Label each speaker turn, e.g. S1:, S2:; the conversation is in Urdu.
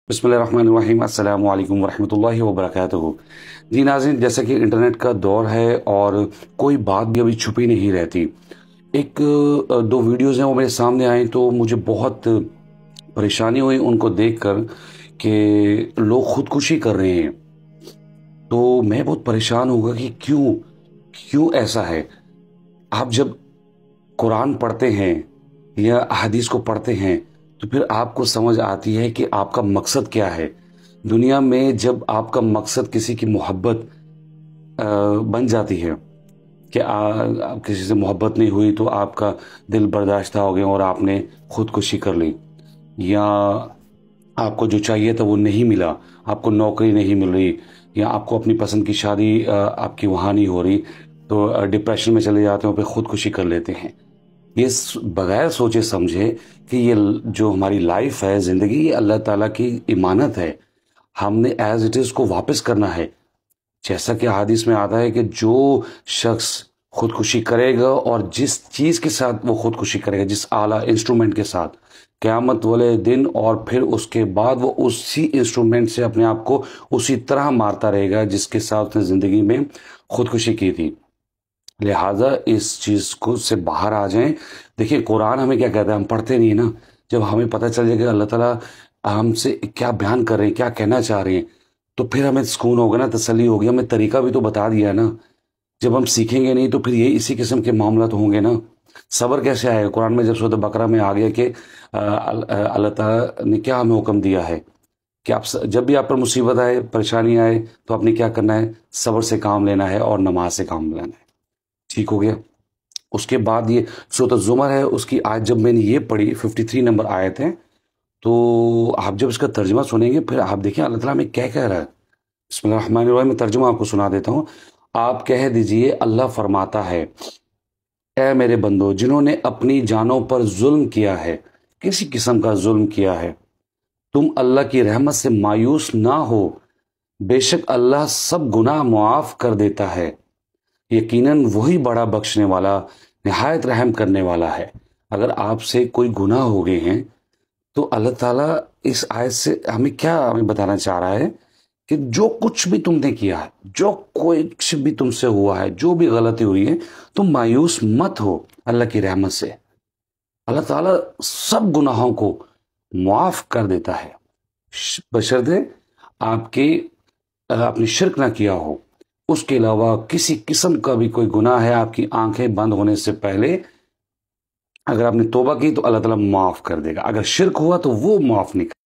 S1: بسم اللہ الرحمن الرحیم۔ السلام علیکم ورحمۃ اللہ وبرکاتہ۔ جی ناظرین، جیسا کہ انٹرنیٹ کا دور ہے اور کوئی بات بھی ابھی چھپی نہیں رہتی، ایک دو ویڈیوز ہیں وہ میرے سامنے آئیں تو مجھے بہت پریشانی ہوئی ان کو دیکھ کر کہ لوگ خودکشی کر رہے ہیں۔ تو میں بہت پریشان ہوگا کہ کیوں ایسا ہے۔ آپ جب قرآن پڑھتے ہیں یا احادیث کو پڑھتے ہیں تو پھر آپ کو سمجھ آتی ہے کہ آپ کا مقصد کیا ہے دنیا میں۔ جب آپ کا مقصد کسی کی محبت بن جاتی ہے کہ آپ کسی سے محبت نہیں ہوئی تو آپ کا دل برداشتہ ہو گیا اور آپ نے خودکشی کر لی، یا آپ کو جو چاہیے تھا وہ نہیں ملا، آپ کو نوکری نہیں مل رہی، یا آپ کو اپنی پسند کی شادی آپ کی وہاں نہیں ہو رہی، تو ڈپریشن میں چلے جاتے ہیں اور پھر خودکشی کر لیتے ہیں۔ یہ بغیر سوچے سمجھے کہ یہ جو ہماری لائف ہے، زندگی، یہ اللہ تعالیٰ کی امانت ہے، ہم نے ایز اٹ از کو واپس کرنا ہے۔ جیسا کہ حدیث میں آتا ہے کہ جو شخص خودکشی کرے گا اور جس چیز کے ساتھ وہ خودکشی کرے گا، جس اعلیٰ انسٹرومنٹ کے ساتھ، قیامت والے دن اور پھر اس کے بعد وہ اسی انسٹرومنٹ سے اپنے آپ کو اسی طرح مارتا رہے گا جس کے ساتھ اس نے زندگی میں خودکشی کی تھی۔ لہٰذا اس چیز کو سے باہر آ جائیں۔ دیکھیں قرآن ہمیں کیا کہتا ہے، ہم پڑھتے نہیں نا، جب ہمیں پتہ چل جائے کہ اللہ تعالیٰ ہم سے کیا بیان کر رہے ہیں، کیا کہنا چاہ رہے ہیں، تو پھر ہمیں سکون ہوگا نا، تسلی ہوگی۔ ہمیں طریقہ بھی تو بتا دیا نا۔ جب ہم سیکھیں گے نہیں تو پھر یہ اسی قسم کے معاملات ہوں گے نا۔ صبر کیسے آئے گا؟ قرآن میں جب سورۃ بقرہ میں آ گیا کہ اللہ تعالیٰ نے کیا ہمیں حکم دیا ہے کہ آپ جب بھی آپ پر مصیبت آئے، پریشانی آئے، تو آپ نے کیا کرنا ہے؟ صبر سے کام لینا ہے اور نماز سے کام لینا ہے۔ ٹھیک ہو گیا۔ اس کے بعد یہ سورۃ الزمر ہے، اس کی آیت جب میں نے یہ پڑھی 53 نمبر آیت ہے، تو آپ جب اس کا ترجمہ سنیں گے پھر آپ دیکھیں اللہ تعالیٰ ہمیں کیا کہہ رہا ہے۔ بسم اللہ الرحمن الرحیم، میں ترجمہ آپ کو سنا دیتا ہوں۔ آپ کہہ دیجئے، اللہ فرماتا ہے، اے میرے بندو جنہوں نے اپنی جانوں پر ظلم کیا ہے، کسی قسم کا ظلم کیا ہے، تم اللہ کی رحمت سے مایوس نہ ہو، بے شک اللہ سب گناہ معاف کر دیتا ہے، یقیناً وہی بڑا بخشنے والا، نہایت رحم کرنے والا ہے۔ اگر آپ سے کوئی گناہ ہو گئے ہیں تو اللہ تعالیٰ اس آیت سے ہمیں بتانا چاہ رہا ہے کہ جو کچھ بھی تم نے کیا ہے، جو کچھ بھی تم سے ہوا ہے، جو بھی غلطی ہوئی ہے، تم مایوس مت ہو اللہ کی رحمت سے۔ اللہ تعالیٰ سب گناہوں کو معاف کر دیتا ہے، بشرطے آپ نے شرک نہ کیا ہو۔ اس کے علاوہ کسی قسم کا بھی کوئی گناہ ہے، آپ کی آنکھیں بند ہونے سے پہلے اگر آپ نے توبہ کی تو اللہ تعالیٰ معاف کر دے گا، اگر شرک ہوا تو وہ معاف نہیں